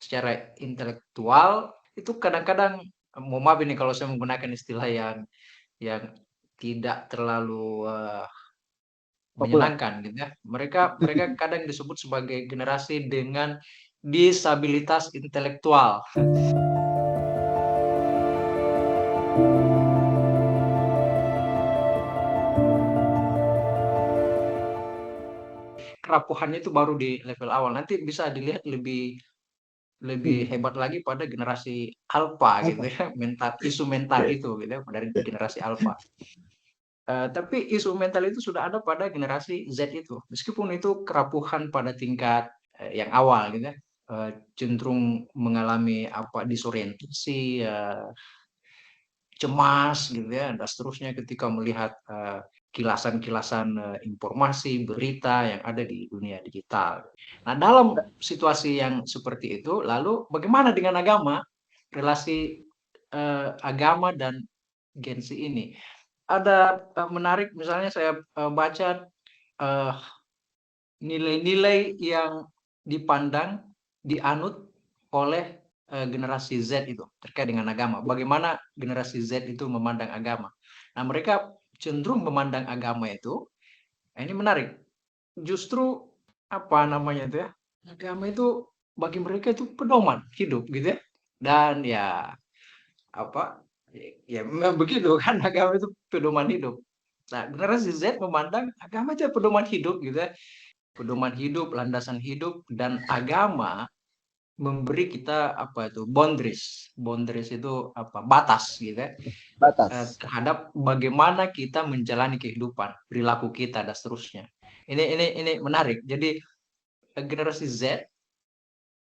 secara intelektual itu kadang-kadang, mohon maaf ini kalau saya menggunakan istilah yang tidak terlalu, Populer. menyenangkan gitu ya. Mereka mereka kadang disebut sebagai generasi dengan disabilitas intelektual. Kerapuhannya itu baru di level awal. Nanti bisa dilihat lebih lebih Hmm. hebat lagi pada generasi alpha gitu Apa? ya, isu mental itu gitu ya, dari generasi alpha. Tapi isu mental itu sudah ada pada generasi Z itu. Meskipun itu kerapuhan pada tingkat yang awal gitu ya, cenderung mengalami apa disorientasi, cemas gitu ya, dan seterusnya ketika melihat kilasan-kilasan informasi, berita yang ada di dunia digital. Nah, dalam situasi yang seperti itu, lalu bagaimana dengan agama? Relasi agama dan Gen Z ini. Ada menarik, misalnya saya baca eh, nilai-nilai yang dipandang, dianut oleh generasi Z itu terkait dengan agama. Bagaimana generasi Z itu memandang agama. Nah, mereka cenderung memandang agama itu, nah ini menarik. Justru apa namanya itu ya? Agama itu bagi mereka itu pedoman hidup gitu ya. Dan ya apa? Ya memang begitu kan agama itu pedoman hidup. Nah, generasi Z memandang agama itu pedoman hidup gitu ya, pedoman hidup, landasan hidup, dan agama memberi kita apa itu boundaries. Boundaries itu apa? Batas gitu ya. Batas. Terhadap bagaimana kita menjalani kehidupan, perilaku kita dan seterusnya. Ini menarik. Jadi generasi Z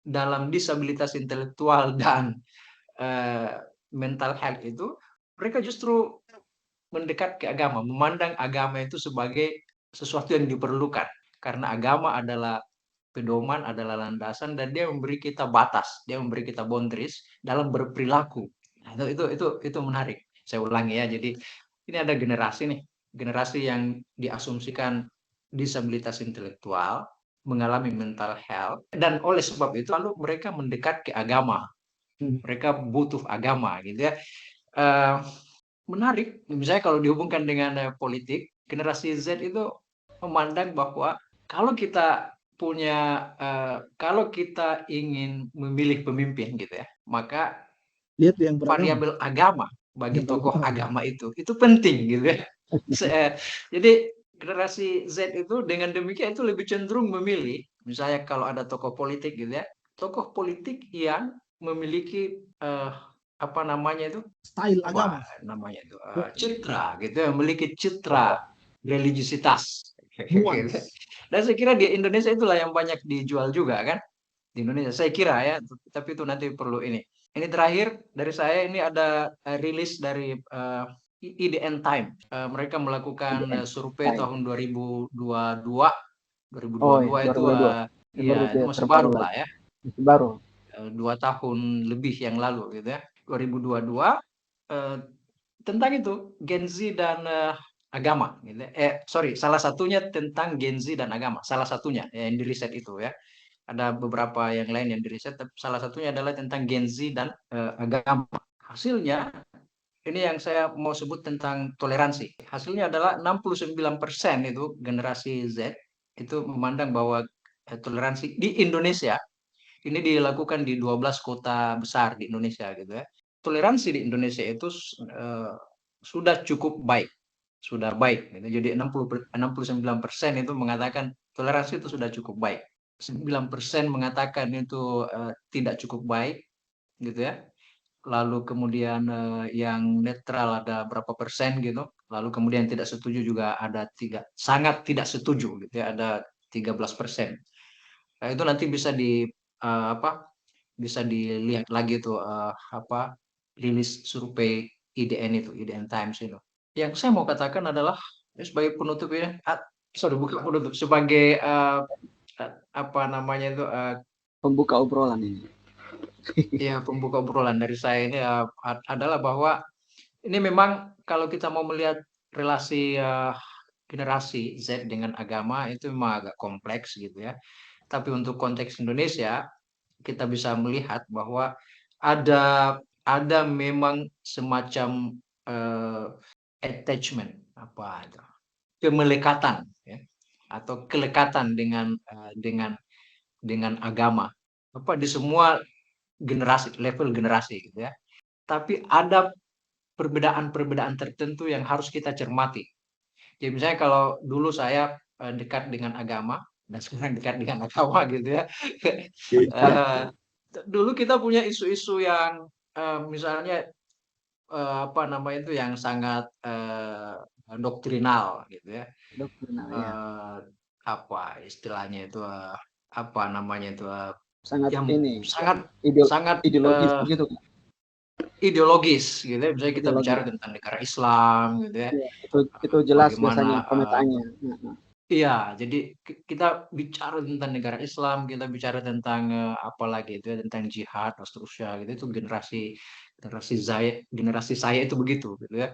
dalam disabilitas intelektual dan eh, mental health itu mereka justru mendekat ke agama, memandang agama itu sebagai sesuatu yang diperlukan karena agama adalah pedoman, adalah landasan, dan dia memberi kita batas, dia memberi kita boundaries dalam berperilaku. Nah, itu menarik. Saya ulangi ya. Jadi ini ada generasi nih, generasi yang diasumsikan disabilitas intelektual, mengalami mental health, dan oleh sebab itu lalu mereka mendekat ke agama. Hmm. Mereka butuh agama gitu ya. Eh, Menarik, misalnya kalau dihubungkan dengan politik, generasi Z itu memandang bahwa kalau kita kalau kita ingin memilih pemimpin gitu ya, maka Lihat yang beragama. variabel agama bagi Yang paling tokoh utama. agama itu penting gitu ya. Jadi generasi Z itu dengan demikian itu lebih cenderung memilih, misalnya kalau ada tokoh politik gitu ya, tokoh politik yang memiliki apa namanya itu, Style wah, agama. namanya itu, citra gitu ya, memiliki citra religiusitas. Gitu. Nuans. Dan saya kira di Indonesia itulah yang banyak dijual juga kan, di Indonesia. Saya kira ya, tapi itu nanti perlu ini. Ini terakhir dari saya, ini ada rilis dari IDN Time. Mereka melakukan IDN survei time. tahun 2022. Oh ya, 2022 itu 2022. Yang baru ya itu masih terbaru baru lah lagi. ya. Masih baru. 2 tahun lebih yang lalu gitu ya. 2022 eh, tentang itu Gen Z dan agama gitu ya. Sorry, salah satunya tentang Gen Z dan agama, salah satunya yang di riset itu ya. Ada beberapa yang lain yang di riset, tapi salah satunya adalah tentang Gen Z dan agama. Hasilnya ini yang saya mau sebut tentang toleransi. Hasilnya adalah 69% itu generasi Z itu memandang bahwa toleransi di Indonesia ini dilakukan di 12 kota besar di Indonesia gitu ya. Toleransi di Indonesia itu sudah cukup baik, sudah baik. Gitu. Jadi 69% itu mengatakan toleransi itu sudah cukup baik. 9% mengatakan itu tidak cukup baik, gitu ya. Lalu kemudian yang netral ada berapa persen gitu. Lalu kemudian tidak setuju juga ada sangat tidak setuju gitu ya, ada 13%. Nah, itu nanti bisa apa? Bisa dilihat lagi tuh apa rilis survei IDN itu, IDN Times itu. Yang saya mau katakan adalah sebagai penutup ya, sorry bukan penutup, sebagai apa namanya itu Pembuka obrolan ini. ya pembuka obrolan dari saya ini adalah bahwa ini memang kalau kita mau melihat relasi generasi Z dengan agama itu memang agak kompleks gitu ya. Tapi untuk konteks Indonesia kita bisa melihat bahwa ada memang semacam attachment apa itu, kemelekatan ya, atau kelekatan dengan agama apa di semua generasi, level generasi gitu ya. Tapi ada perbedaan-perbedaan tertentu yang harus kita cermati. Jadi misalnya kalau dulu saya dekat dengan agama dan sekarang dekat dengan agama gitu ya. Eh, Dulu kita punya isu-isu yang misalnya apa namanya itu yang sangat doktrinal gitu ya. Doktrinal ya. Eh, Apa istilahnya itu apa namanya itu Sangat yang ini sangat ide- sangat ideologis begitu Kak. ideologis gitu ya. Misalnya kita bicara Ideologis. tentang negara Islam gitu ya. Ya, itu jelas Bagaimana biasanya pemetaannya. Nah. iya, jadi kita bicara tentang negara Islam, kita bicara tentang apalagi itu ya, tentang jihad dan seterusnya gitu. Itu generasi generasi saya itu begitu gitu ya.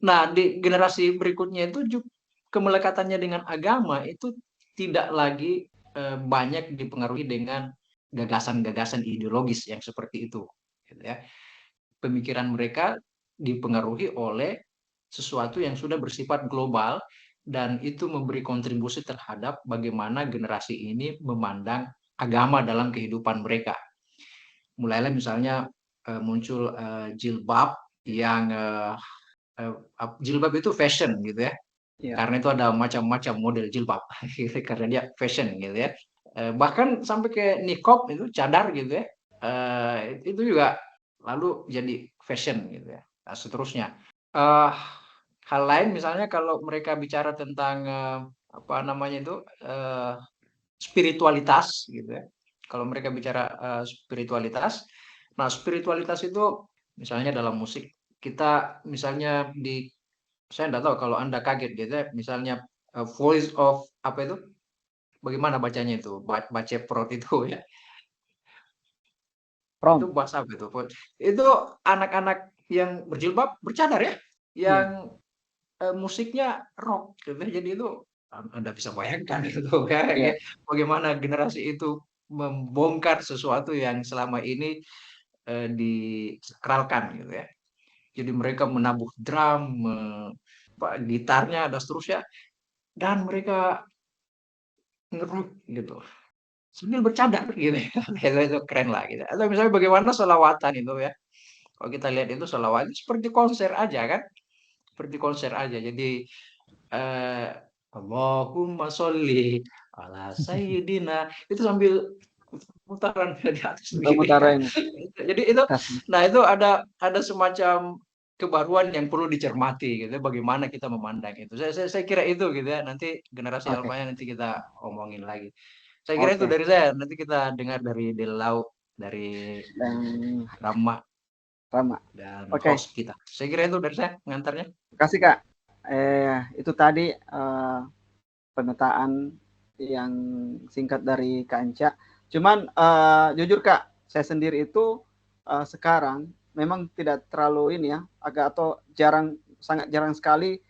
Nah, di generasi berikutnya itu kemelekatannya dengan agama itu tidak lagi banyak dipengaruhi dengan gagasan-gagasan ideologis yang seperti itu gitu ya. Pemikiran mereka dipengaruhi oleh sesuatu yang sudah bersifat global dan itu memberi kontribusi terhadap bagaimana generasi ini memandang agama dalam kehidupan mereka. Mulailah misalnya muncul jilbab yang jilbab itu fashion gitu ya. Iya. Karena itu ada macam-macam model jilbab gitu, karena dia fashion gitu ya. Bahkan sampai ke niqab itu cadar gitu ya. Itu juga lalu jadi fashion gitu ya. Nah, seterusnya. Eh, Hal lain misalnya kalau mereka bicara tentang apa namanya itu spiritualitas gitu ya. Kalau mereka bicara spiritualitas, nah spiritualitas itu misalnya dalam musik kita misalnya saya enggak tahu kalau Anda kaget gitu ya, misalnya Voice of apa itu? Bagaimana bacanya itu? Baceprot itu ya. Itu From. bahasa apa itu? Itu anak-anak yang berjilbab bercadar ya, Iya. yang musiknya rock gitu. Jadi itu Anda bisa bayangkan gitu ya, Iya. bagaimana generasi itu membongkar sesuatu yang selama ini disakralkan gitu ya. Jadi mereka menabuh drum, gitarnya dan seterusnya dan mereka ngerok gitu sambil bercadar gitu ya. Itu keren lah gitu. Atau misalnya bagaimana sholawatan itu ya. Kalau kita lihat itu sholawat seperti konser aja kan, seperti konser aja. Jadi eh, Allahumma sholli ala sayyidina itu sambil putaran di atas begitu ya. Mutar-mutaran Jadi itu, tas. nah itu ada semacam kebaruan yang perlu dicermati gitu. Bagaimana kita memandang itu. Saya kira itu gitu ya. Nanti generasi Oke. alfanya nanti kita omongin lagi. Saya kira itu Oke. dari saya. Nanti kita dengar dari Delau, dari Dan Rama Rama. dan Oke. host kita. Saya kira itu dari saya pengantarnya. Terima kasih Kak. Itu tadi pemetaan yang singkat dari Kak Anca. Cuman jujur Kak, saya sendiri itu sekarang memang tidak terlalu ini ya, agak atau sangat jarang sekali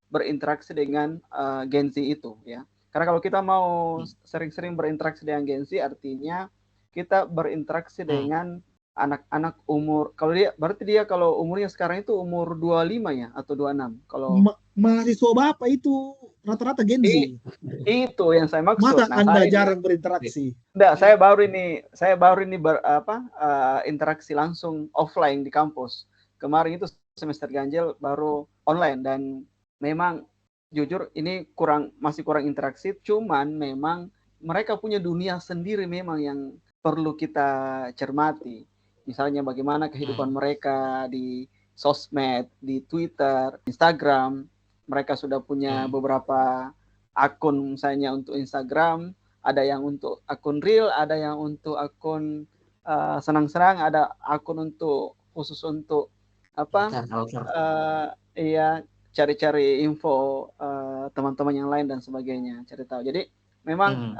berinteraksi dengan Gen Z itu ya. Karena kalau kita mau sering-sering berinteraksi dengan Gen Z artinya kita berinteraksi dengan anak-anak umur, kalau dia berarti dia kalau umurnya sekarang itu umur 25 ya atau 26. Kalau mahasiswa Bapak itu rata-rata Gen Z. Itu yang saya maksud. Masa Nah, Anda saya jarang berinteraksi? enggak, saya baru ini interaksi langsung offline di kampus. Kemarin itu semester ganjil baru online dan memang jujur ini masih kurang interaksi, cuman memang mereka punya dunia sendiri memang yang perlu kita cermati. Misalnya bagaimana kehidupan mereka di sosmed, di Twitter, Instagram. Mereka sudah punya beberapa akun misalnya untuk Instagram, ada yang untuk akun real, ada yang untuk akun senang-senang, ada akun khusus untuk apa? Iya, cari-cari info teman-teman yang lain dan sebagainya, cari tahu. Jadi memang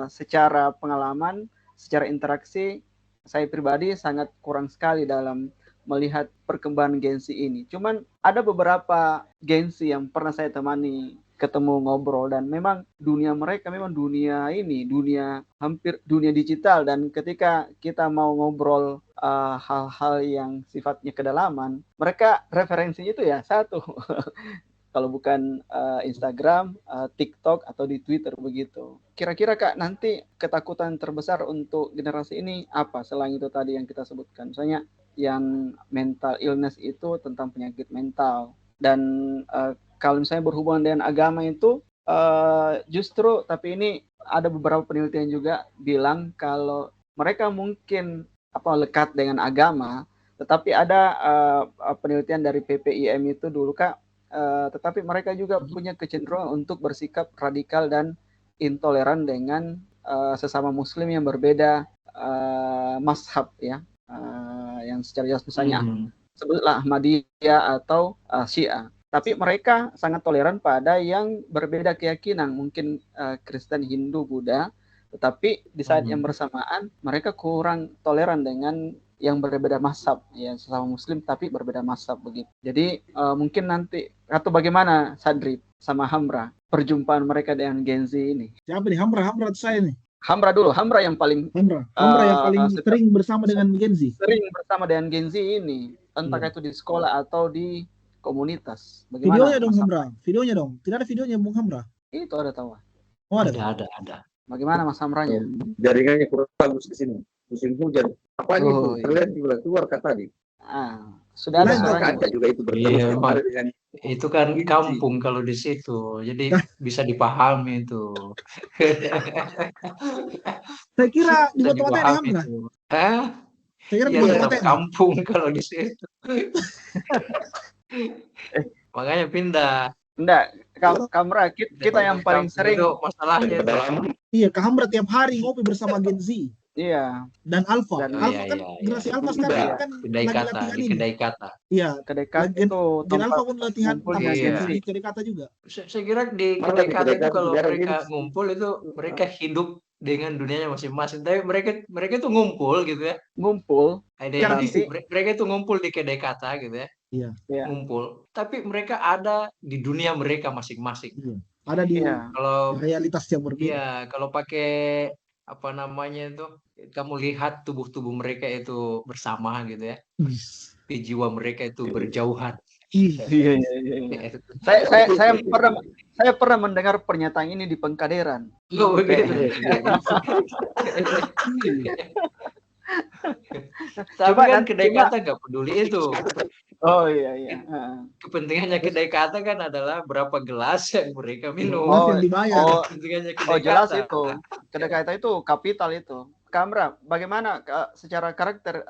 secara pengalaman, secara interaksi, saya pribadi sangat kurang sekali dalam melihat perkembangan Gen Z ini. Cuman ada beberapa Gen Z yang pernah saya temani ketemu ngobrol, dan memang dunia mereka memang dunia ini, dunia hampir dunia digital, dan ketika kita mau ngobrol hal-hal yang sifatnya kedalaman, mereka referensinya itu ya satu. Kalau bukan Instagram, TikTok, atau di Twitter begitu. Kira-kira Kak, nanti ketakutan terbesar untuk generasi ini apa selain itu tadi yang kita sebutkan? Misalnya yang mental illness itu tentang penyakit mental. Dan kalau misalnya berhubungan dengan agama itu justru, tapi ini ada beberapa penelitian juga bilang kalau mereka mungkin lekat dengan agama, tetapi ada penelitian dari PPIM itu dulu Kak, tetapi mereka juga punya kecenderungan untuk bersikap radikal dan intoleran dengan sesama muslim yang berbeda mazhab ya, yang secara jelas misalnya sebutlah Ahmadiyah atau Syiah. Tapi mereka sangat toleran pada yang berbeda keyakinan, mungkin Kristen, Hindu, Buddha, tetapi di saat yang bersamaan mereka kurang toleran dengan yang berbeda mazhab, ya sesama muslim tapi berbeda mazhab begitu. Jadi mungkin nanti, atau bagaimana Sadri sama Hamra, perjumpaan mereka dengan Gen Z ini? Siapa nih? Hamra atau saya nih? Hamra dulu, Hamra yang paling Hamra yang paling sering bersama dengan Gen Z. Sering bersama dengan Gen Z ini, entah itu di sekolah atau di komunitas. Bagaimana? Videonya dong Hamra, videonya dong. Tidak ada videonya Bung Hamra. Itu ada tahu. Oh, ada. Bagaimana Mas Hamranya? Jaringannya kurang bagus di sini. Musim hujan. Apa itu? Kalian juga keluar kata tadi. Sudah ada suaranya. Juga itu iya, itu kan kampung kalau di situ, jadi bisa dipahami itu. Saya kira di kota-kota ada Hamra. Saya kira di kota kampung kalau di situ. Makanya pindah. Enggak, Kamra kita yang paling sering itu masalahnya. Iya, Kak Hamra tiap hari ngopi bersama Gen Z. Iya. Dan Alpha. Alpha kan generasi Alpha sekarang kan kedai kata. Iya, kedai kata itu. Gen Alpha pun latihan di kedai kata juga. Saya kira di kedai kata itu kalau mereka ngumpul itu mereka hidup dengan dunianya masing-masing. Tapi mereka tuh ngumpul gitu ya. Ngumpul. Mereka itu ngumpul di kedai kata gitu ya. Iya. Ngumpul. Tapi mereka ada di dunia mereka masing-masing. Iya. Ada di kalau realitas yang berbeda. Iya, kalau pakai apa namanya itu, kamu lihat tubuh-tubuh mereka itu bersama gitu ya. Di jiwa mereka itu berjauhan. Iya. Saya pernah mendengar pernyataan ini di Pengkaderan. Oh, begitu. Tapi kan kedai kata nggak peduli itu. Oh iya. Kepentingannya kedai kata kan adalah berapa gelas yang mereka minum. Kepentingannya kedai jelas kata. Itu. Kedai kata itu kapital itu. Kamra, bagaimana secara karakter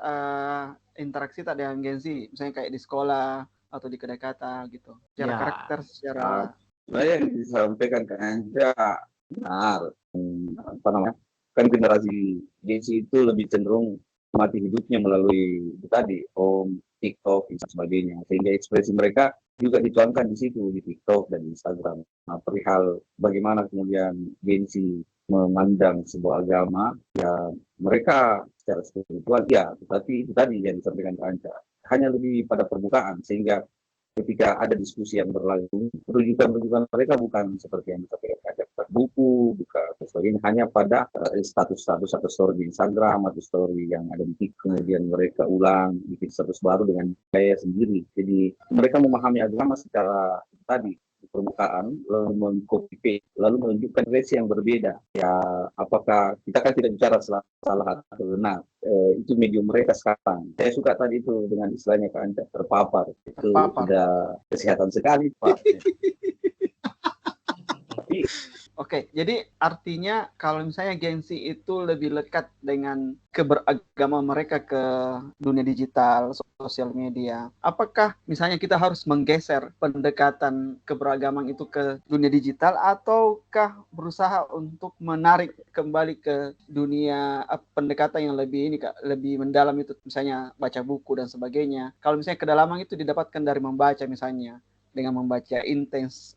interaksi tak dengan Gen Z, misalnya kayak di sekolah atau di kedai kata gitu. Secara karakter, secara yang disampaikan ke Anja benar. Kan generasi Gen Z itu lebih cenderung mati hidupnya melalui tadi TikTok dan sebagainya, sehingga ekspresi mereka juga dituangkan di situ, di TikTok dan Instagram. Perihal bagaimana kemudian Gen Z memandang sebuah agama, ya mereka secara spiritual ya, tetapi itu tadi yang disampaikan ke Anja hanya lebih pada permukaan, sehingga ketika ada diskusi yang berlangsung, rujukan mereka bukan seperti yang disampaikan Anja, buku, buka dan sebagainya, hanya pada status-status atau story di Instagram atau story yang ada di TikTok, kemudian mereka ulang bikin status baru dengan gaya sendiri. Jadi mereka memahami agama secara tadi di permukaan, lalu mengcopy lalu menunjukkan versi yang berbeda. Ya, apakah kita kan tidak bicara salah atau benar, itu medium mereka sekarang. Saya suka tadi itu dengan istilahnya Kak Anja, terpapar. Itu sudah kesehatan sekali Pak. Oke, jadi artinya kalau misalnya Gen Z itu lebih lekat dengan keberagaman mereka ke dunia digital, sosial media. Apakah misalnya kita harus menggeser pendekatan keberagaman itu ke dunia digital, ataukah berusaha untuk menarik kembali ke dunia pendekatan yang lebih mendalam itu, misalnya baca buku dan sebagainya. Kalau misalnya kedalaman itu didapatkan dari membaca, misalnya dengan membaca intens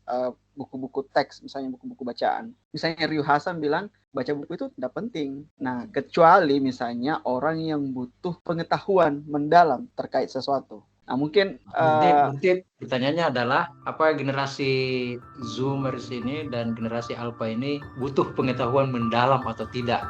buku-buku teks, misalnya buku-buku bacaan. Misalnya Ryu Hasan bilang baca buku itu tidak penting. Nah, kecuali misalnya orang yang butuh pengetahuan mendalam terkait sesuatu. Nah, mungkin Berarti pertanyaannya adalah apa generasi Zoomers ini dan generasi Alpha ini butuh pengetahuan mendalam atau tidak?